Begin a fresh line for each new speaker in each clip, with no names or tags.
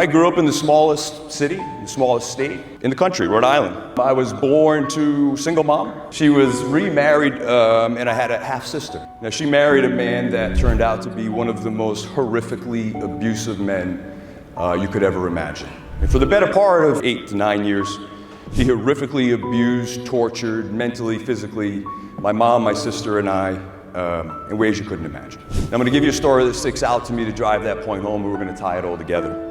I grew up in the smallest city, the smallest state in the country, Rhode Island. I was born to a single mom. She was remarried and I had a half sister. Now she married a man that turned out to be one of the most horrifically abusive men you could ever imagine. And for the better part of 8 to 9 years, he horrifically abused, tortured, mentally, physically, my mom, my sister, and I, in ways you couldn't imagine. Now, I'm gonna give you a story that sticks out to me to drive that point home, and we're gonna tie it all together.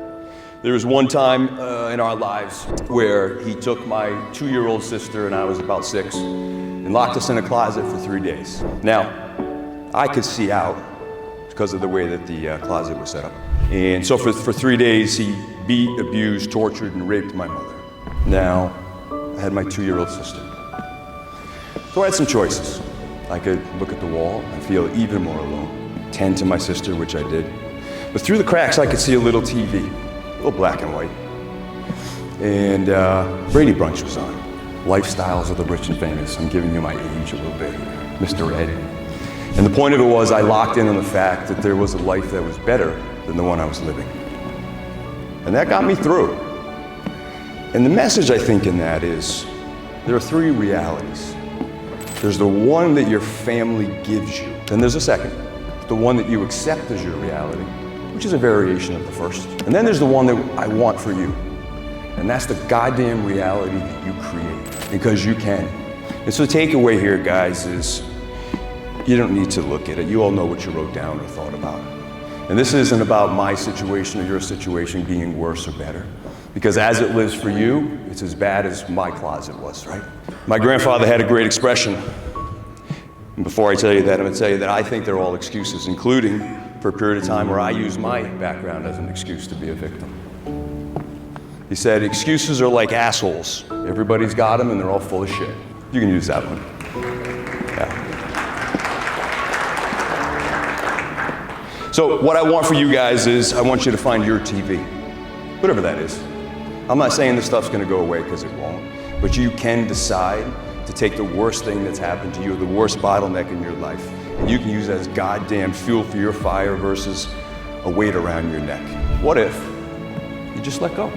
There was one time in our lives where he took my 2-year-old sister, and I was about 6, and locked us in a closet for 3 days. Now, I could see out because of the way that the closet was set up. And so for 3 days, he beat, abused, tortured, and raped my mother. Now, I had my 2-year-old sister. So I had some choices. I could look at the wall and feel even more alone, tend to my sister, which I did. But through the cracks, I could see a little TV, a little black and white. And Brady Brunch was on. Lifestyles of the rich and famous. I'm giving you my age a little bit here, Mr. Ed. And the point of it was I locked in on the fact that there was a life that was better than the one I was living. And that got me through. And the message, I think, in that is there are 3 realities. There's the one that your family gives you. Then there's a second, the one that you accept as your reality, which is a variation of the first. And then there's the one that I want for you. And that's the goddamn reality that you create, because you can. And so the takeaway here, guys, is you don't need to look at it. You all know what you wrote down or thought about. And this isn't about my situation or your situation being worse or better. Because as it lives for you, it's as bad as my closet was, right? My grandfather had a great expression. And before I tell you that, I'm gonna tell you that I think they're all excuses, including for a period of time where I used my background as an excuse to be a victim. He said, excuses are like assholes. Everybody's got them and they're all full of shit. You can use that one. Yeah. So what I want for you guys is I want you to find your TV, whatever that is. I'm not saying this stuff's gonna go away, because it won't, but you can decide to take the worst thing that's happened to you, the worst bottleneck in your life, and you can use that as goddamn fuel for your fire versus a weight around your neck. What if you just let go?